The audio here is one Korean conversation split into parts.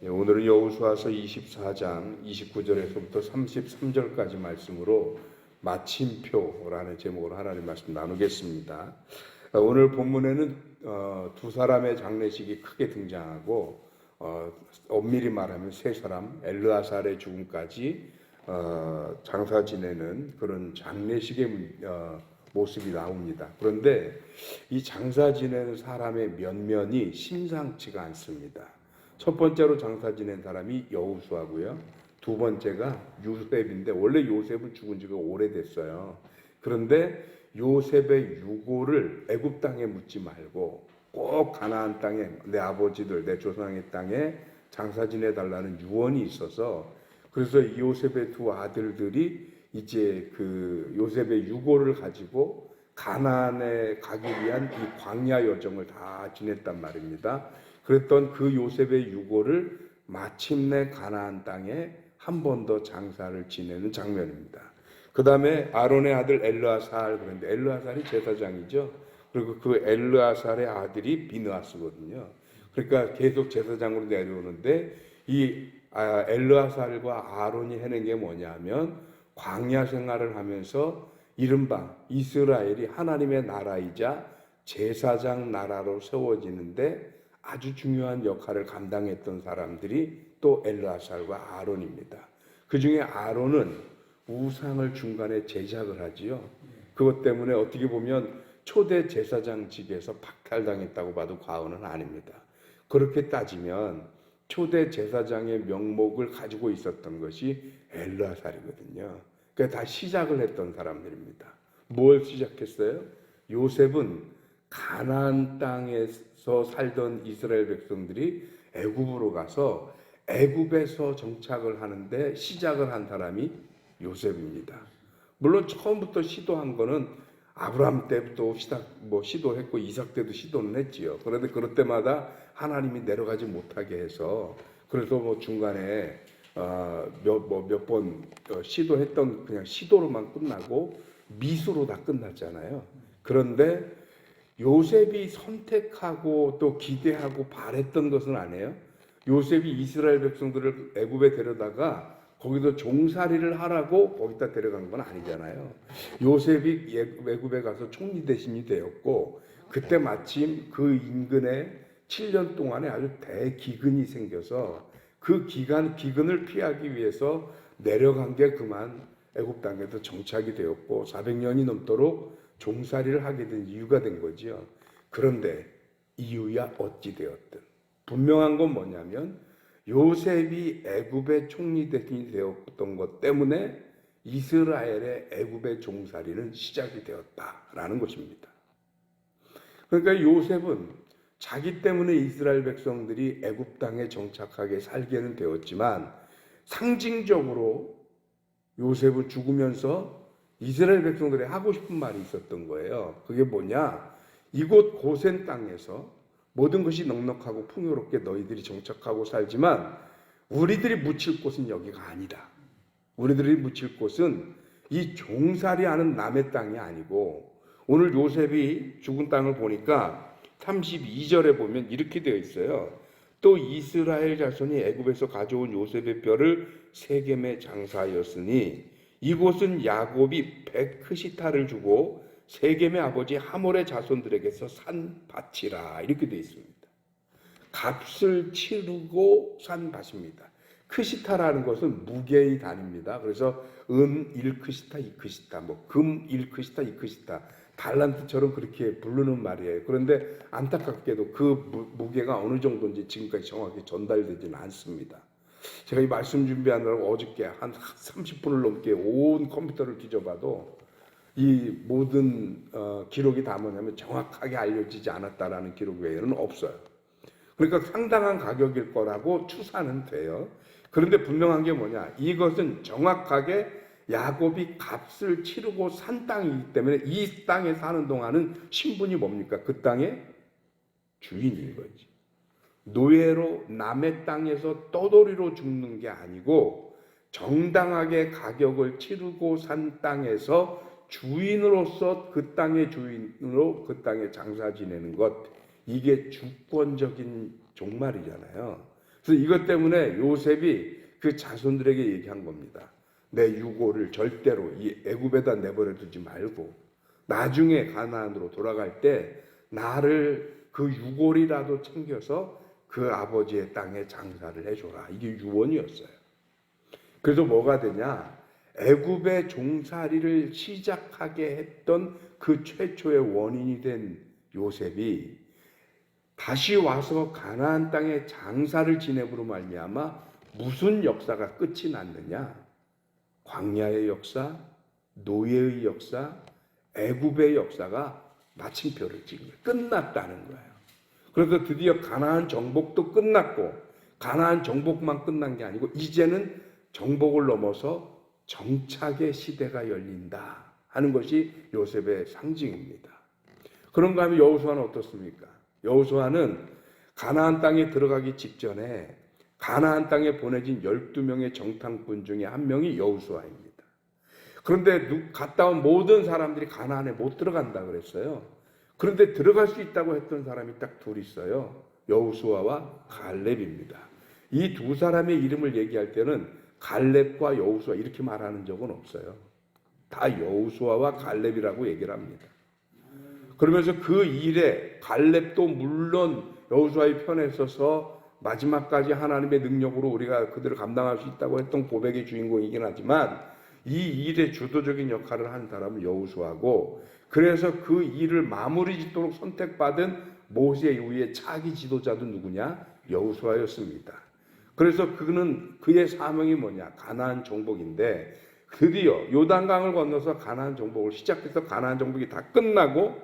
오늘은 여호수아서 24장 29절에서부터 33절까지 말씀으로 마침표라는 제목으로 하나님 말씀 나누겠습니다. 오늘 본문에는 두 사람의 장례식이 크게 등장하고 엄밀히 말하면 세 사람 엘르아살의 죽음까지 장사 지내는 그런 장례식의 모습이 나옵니다. 그런데 이 장사 지내는 사람의 면면이 심상치가 않습니다. 첫 번째로 장사 지낸 사람이 여호수아고요. 두 번째가 요셉인데 원래 요셉은 죽은 지가 오래됐어요. 그런데 요셉의 유고를 애굽 땅에 묻지 말고 꼭 가나안 땅에 내 아버지들 내 조상의 땅에 장사 지내달라는 유언이 있어서 그래서 요셉의 두 아들들이 이제 그 요셉의 유고를 가지고 가나안에 가기 위한 이 광야 여정을 다 지냈단 말입니다. 그랬던 그 요셉의 유고를 마침내 가나안 땅에 한 번 더 장사를 지내는 장면입니다. 그 다음에 아론의 아들 엘르아살, 그런데 엘르아살이 제사장이죠. 그리고 그 엘르아살의 아들이 비느하스거든요. 그러니까 계속 제사장으로 내려오는데 이 엘르아살과 아론이 해낸 게 뭐냐면 광야 생활을 하면서 이른바 이스라엘이 하나님의 나라이자 제사장 나라로 세워지는데 아주 중요한 역할을 감당했던 사람들이 또 엘르아살과 아론입니다. 그 중에 아론은 우상을 중간에 제작을 하지요. 그것 때문에 어떻게 보면 초대 제사장직에서 박탈당했다고 봐도 과언은 아닙니다. 그렇게 따지면 초대 제사장의 명목을 가지고 있었던 것이 엘르아살이거든요. 그러니까 다 시작을 했던 사람들입니다. 뭘 시작했어요? 요셉은 가나안 땅에서 살던 이스라엘 백성들이 애굽으로 가서 애굽에서 정착을 하는데 시작을 한 사람이 요셉입니다. 물론 처음부터 시도한 거는 아브라함 때부터 시도했고 이삭 때도 시도는 했지요. 그런데 그럴 때마다 하나님이 내려가지 못하게 해서 그래서 중간에 몇 번 시도했던 그냥 시도로만 끝나고 미수로 다 끝났잖아요. 그런데 요셉이 선택하고 또 기대하고 바랬던 것은 아니에요. 요셉이 이스라엘 백성들을 애굽에 데려다가 거기서 종살이를 하라고 거기다 데려간 건 아니잖아요. 요셉이 애굽에 가서 총리 대신이 되었고 그때 마침 그 인근에 7년 동안에 아주 대기근이 생겨서 그 기근을 피하기 위해서 내려간 게 그만 애굽 땅에도 정착이 되었고 400년이 넘도록 종살이를 하게 된 이유가 된 거지요. 그런데 이유야 어찌 되었든 분명한 건 뭐냐면 요셉이 애굽의 총리 대신이 되었던 것 때문에 이스라엘의 애굽의 종살이는 시작이 되었다라는 것입니다. 그러니까 요셉은 자기 때문에 이스라엘 백성들이 애굽 땅에 정착하게 살게는 되었지만 상징적으로 요셉은 죽으면서 이스라엘 백성들이 하고 싶은 말이 있었던 거예요. 그게 뭐냐? 이곳 고센 땅에서 모든 것이 넉넉하고 풍요롭게 너희들이 정착하고 살지만 우리들이 묻힐 곳은 여기가 아니다. 우리들이 묻힐 곳은 이 종살이하는 남의 땅이 아니고 오늘 요셉이 죽은 땅을 보니까 32절에 보면 이렇게 되어 있어요. 또 이스라엘 자손이 애굽에서 가져온 요셉의 뼈를 세겜에 장사하였으니 이곳은 야곱이 베크시타를 주고 세겜의 아버지 하몰의 자손들에게서 산 밭이라 이렇게 되어 있습니다. 값을 치르고 산 밭입니다. 크시타라는 것은 무게의 단위입니다. 그래서 은 1크시타, 2크시타, 금 1크시타, 2크시타 달란트처럼 그렇게 부르는 말이에요. 그런데 안타깝게도 그 무게가 어느 정도인지 지금까지 정확히 전달되지는 않습니다. 제가 이 말씀 준비하느라고 어저께 한 30분을 넘게 온 컴퓨터를 뒤져봐도 이 모든 기록이 다 뭐냐면 정확하게 알려지지 않았다라는 기록 외에는 없어요. 그러니까 상당한 가격일 거라고 추산은 돼요. 그런데 분명한 게 뭐냐? 이것은 정확하게 야곱이 값을 치르고 산 땅이기 때문에 이 땅에 사는 동안은 신분이 뭡니까? 그 땅의 주인인 거지. 노예로 남의 땅에서 떠돌이로 죽는 게 아니고 정당하게 가격을 치르고 산 땅에서 주인으로서 그 땅의 주인으로 그 땅에 장사 지내는 것, 이게 주권적인 종말이잖아요. 그래서 이것 때문에 요셉이 그 자손들에게 얘기한 겁니다. 내 유고를 절대로 이 애굽에다 내버려 두지 말고 나중에 가나안으로 돌아갈 때 나를 그 유골이라도 챙겨서 그 아버지의 땅에 장사를 해줘라. 이게 유언이었어요. 그래서 뭐가 되냐? 애굽의 종살이를 시작하게 했던 그 최초의 원인이 된 요셉이 다시 와서 가나안 땅에 장사를 지냄으로 말미암아 무슨 역사가 끝이 났느냐? 광야의 역사, 노예의 역사, 애굽의 역사가 마침표를 찍은 거예요. 끝났다는 거예요. 그래서 드디어 가나안 정복도 끝났고 가나안 정복만 끝난 게 아니고 이제는 정복을 넘어서 정착의 시대가 열린다 하는 것이 요셉의 상징입니다. 그런가 하면 여호수아는 어떻습니까? 여호수아는 가나안 땅에 들어가기 직전에 가나안 땅에 보내진 12명의 정탐꾼 중에 한 명이 여호수아입니다. 그런데 갔다 온 모든 사람들이 가나안에 못 들어간다 그랬어요. 그런데 들어갈 수 있다고 했던 사람이 딱 둘 있어요. 여호수아와 갈렙입니다. 이 두 사람의 이름을 얘기할 때는 갈렙과 여호수아 이렇게 말하는 적은 없어요. 다 여호수아와 갈렙이라고 얘기를 합니다. 그러면서 그 일에 갈렙도 물론 여호수아의 편에 서서 마지막까지 하나님의 능력으로 우리가 그들을 감당할 수 있다고 했던 고백의 주인공이긴 하지만 이 일의 주도적인 역할을 한 사람은 여호수아고 그래서 그 일을 마무리 짓도록 선택받은 모세 이후의 차기 지도자도 누구냐? 여호수아였습니다. 그래서 그의 사명이 뭐냐? 가나안 정복인데 드디어 요단강을 건너서 가나안 정복을 시작해서 가나안 정복이 다 끝나고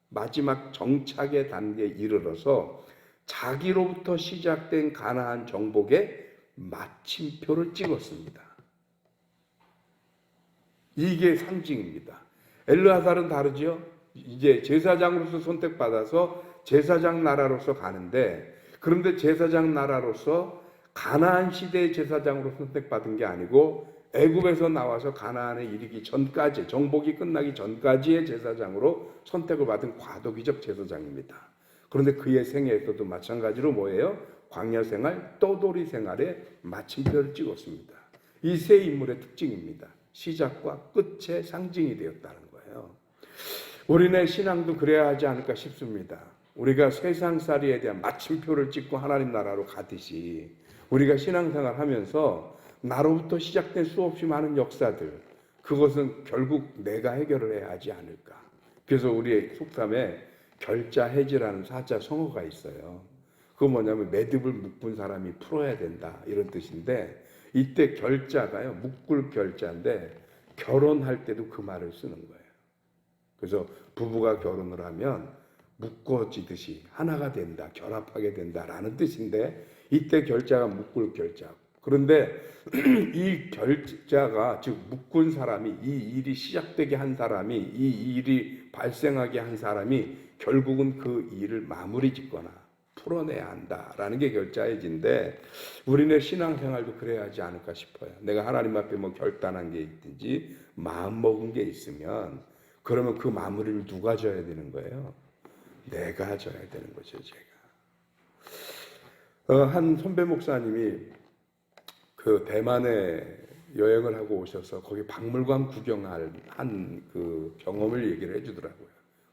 마지막 정착의 단계에 이르러서 자기로부터 시작된 가나안 정복의 마침표를 찍었습니다. 이게 상징입니다. 엘르아살은 다르죠. 이제 제사장으로서 선택받아서 제사장 나라로서 가는데 그런데 제사장 나라로서 가나안 시대의 제사장으로 선택받은 게 아니고 애굽에서 나와서 가나안에 이르기 전까지 정복이 끝나기 전까지의 제사장으로 선택을 받은 과도기적 제사장입니다. 그런데 그의 생애에서도 마찬가지로 뭐예요? 광야 생활, 떠돌이 생활에 마침표를 찍었습니다. 이 세 인물의 특징입니다. 시작과 끝의 상징이 되었다는 거예요. 우리네 신앙도 그래야 하지 않을까 싶습니다. 우리가 세상살이에 대한 마침표를 찍고 하나님 나라로 가듯이 우리가 신앙생활 하면서 나로부터 시작된 수없이 많은 역사들 그것은 결국 내가 해결을 해야 하지 않을까. 그래서 우리의 속담에 결자해지라는 사자 성어가 있어요. 그건 뭐냐면 매듭을 묶은 사람이 풀어야 된다 이런 뜻인데 이때 결자가요 묶을 결자인데 결혼할 때도 그 말을 쓰는 거예요. 그래서 부부가 결혼을 하면 묶어지듯이 하나가 된다, 결합하게 된다라는 뜻인데 이때 결자가 묶을 결자. 그런데 이 결자가 즉 묶은 사람이 이 일이 시작되게 한 사람이 이 일이 발생하게 한 사람이 결국은 그 일을 마무리 짓거나 풀어내야 한다라는 게 결자해진데 우리네 신앙생활도 그래야 하지 않을까 싶어요. 내가 하나님 앞에 뭐 결단한 게 있든지 마음먹은 게 있으면 그러면 그 마무리를 누가 져야 되는 거예요? 내가 져야 되는 거죠. 제가. 한 선배 목사님이 그 대만에 여행을 하고 오셔서 거기 박물관 구경할 한 그 경험을 얘기를 해주더라고요.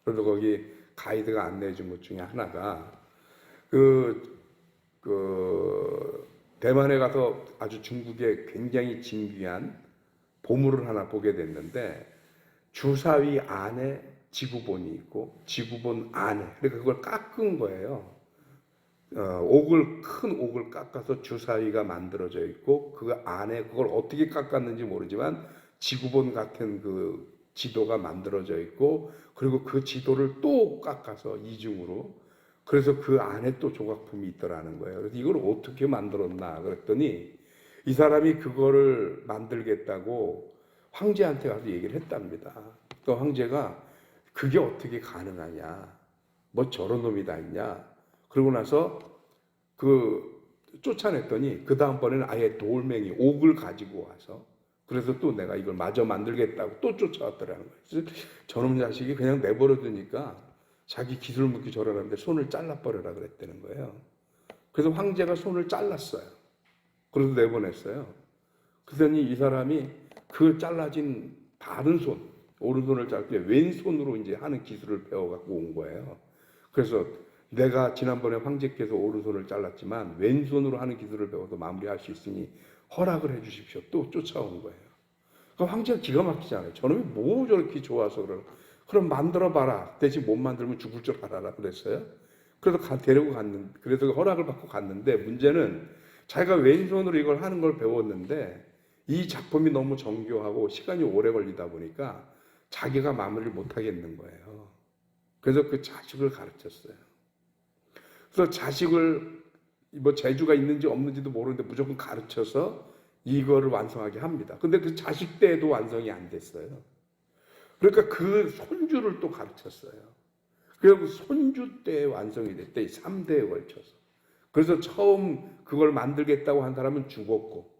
그래서 거기 가이드가 안내해 준 것 중에 하나가 대만에 가서 아주 중국의 굉장히 진귀한 보물을 하나 보게 됐는데 주사위 안에 지구본이 있고 지구본 안에 그러니까 그걸 깎은 거예요. 큰 옥을 깎아서 주사위가 만들어져 있고 그 안에 그걸 어떻게 깎았는지 모르지만 지구본 같은 그 지도가 만들어져 있고 그리고 그 지도를 또 깎아서 이중으로 그래서 그 안에 또 조각품이 있더라는 거예요. 그래서 이걸 어떻게 만들었나 그랬더니 이 사람이 그거를 만들겠다고 황제한테 가서 얘기를 했답니다. 또 황제가 그게 어떻게 가능하냐? 뭐 저런 놈이 다 있냐? 그러고 나서 쫓아냈더니 그 다음번에는 아예 돌멩이 옥을 가지고 와서 그래서 또 내가 이걸 마저 만들겠다고 또 쫓아왔더라는 거예요. 그래서 저놈 자식이 그냥 내버려 두니까 자기 기술 묻기 저러는데 손을 잘라버려라 그랬다는 거예요. 그래서 황제가 손을 잘랐어요. 그래서 내보냈어요. 그랬더니 이 사람이 그 잘라진 다른 손, 오른손을 자를 때 왼손으로 이제 하는 기술을 배워갖고 온 거예요. 그래서 내가 지난번에 황제께서 오른손을 잘랐지만 왼손으로 하는 기술을 배워서 마무리할 수 있으니 허락을 해 주십시오. 또 쫓아온 거예요. 그러니까 황제가 기가 막히잖아요. 저놈이 뭐 저렇게 좋아서 그럼 만들어봐라. 대신 못 만들면 죽을 줄 알아라 그랬어요. 그래서 데리고 갔는데, 그래서 허락을 받고 갔는데, 문제는 자기가 왼손으로 이걸 하는 걸 배웠는데 이 작품이 너무 정교하고 시간이 오래 걸리다 보니까 자기가 마무리를 못 하겠는 거예요. 그래서 그 자식을 가르쳤어요. 그래서 자식을 뭐 재주가 있는지 없는지도 모르는데 무조건 가르쳐서 이거를 완성하게 합니다. 근데 그 자식 때에도 완성이 안 됐어요. 그러니까 그 손주를 또 가르쳤어요. 그리고 손주 때 완성이 됐대. 3대에 걸쳐서. 그래서 처음 그걸 만들겠다고 한 사람은 죽었고,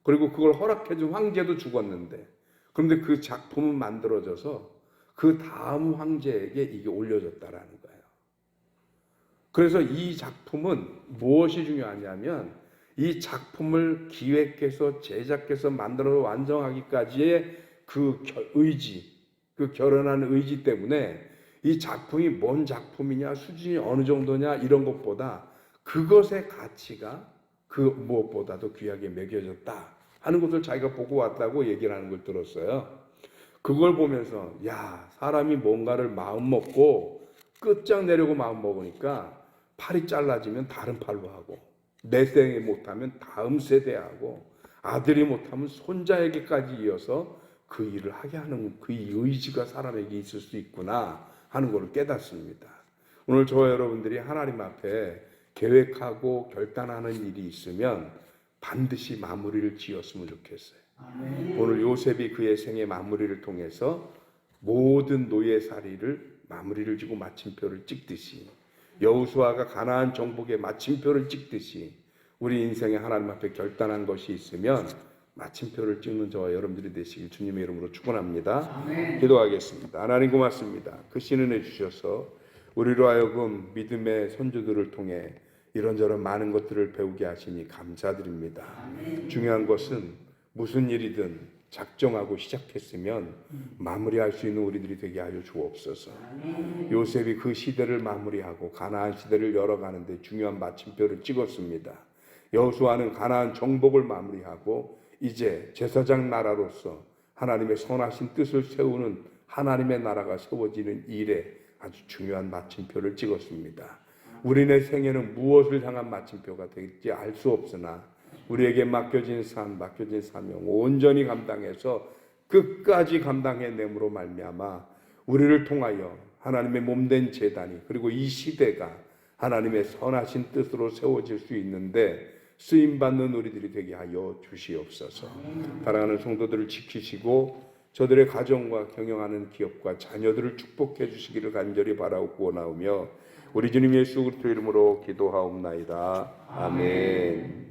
그리고 그걸 허락해준 황제도 죽었는데, 그런데 그 작품은 만들어져서 그 다음 황제에게 이게 올려졌다라는 거예요. 그래서 이 작품은 무엇이 중요하냐면 이 작품을 기획해서 제작해서 만들어서 완성하기까지의 그 의지, 그 결연한 의지 때문에 이 작품이 뭔 작품이냐, 수준이 어느 정도냐 이런 것보다 그것의 가치가 그 무엇보다도 귀하게 매겨졌다 하는 것을 자기가 보고 왔다고 얘기를 하는 걸 들었어요. 그걸 보면서 야, 사람이 뭔가를 마음 먹고 끝장내려고 마음 먹으니까 팔이 잘라지면 다른 팔로 하고, 내 생에 못하면 다음 세대에 하고, 아들이 못하면 손자에게까지 이어서 그 일을 하게 하는 그 의지가 사람에게 있을 수 있구나 하는 것을 깨닫습니다. 오늘 저와 여러분들이 하나님 앞에 계획하고 결단하는 일이 있으면 반드시 마무리를 지었으면 좋겠어요. 아멘. 오늘 요셉이 그의 생의 마무리를 통해서 모든 노예살이를 마무리를 지고 마침표를 찍듯이, 여호수아가 가나안 정복의 마침표를 찍듯이 우리 인생에 하나님 앞에 결단한 것이 있으면 마침표를 찍는 저와 여러분들이 되시길 주님의 이름으로 축원합니다. 아멘. 기도하겠습니다. 하나님 고맙습니다. 그 신은혜 주셔서 우리로 하여금 믿음의 선조들을 통해 이런저런 많은 것들을 배우게 하시니 감사드립니다. 아멘. 중요한 것은 무슨 일이든 작정하고 시작했으면 마무리할 수 있는 우리들이 되게 하여 주옵소서. 아멘. 요셉이 그 시대를 마무리하고 가나안 시대를 열어가는데 중요한 마침표를 찍었습니다. 여호수아는 가나안 정복을 마무리하고 이제 제사장 나라로서 하나님의 선하신 뜻을 세우는 하나님의 나라가 세워지는 일에 아주 중요한 마침표를 찍었습니다. 우리네 생애는 무엇을 향한 마침표가 될지 알 수 없으나 우리에게 맡겨진 삶, 맡겨진 사명 온전히 감당해서 끝까지 감당해냄으로 말미암아 우리를 통하여 하나님의 몸된 제단이, 그리고 이 시대가 하나님의 선하신 뜻으로 세워질 수 있는데 쓰임받는 우리들이 되게 하여 주시옵소서. 사랑하는 성도들을 지키시고 저들의 가정과 경영하는 기업과 자녀들을 축복해 주시기를 간절히 바라고 원하오며 우리 주님 예수 그리스도 이름으로 기도하옵나이다. 아멘.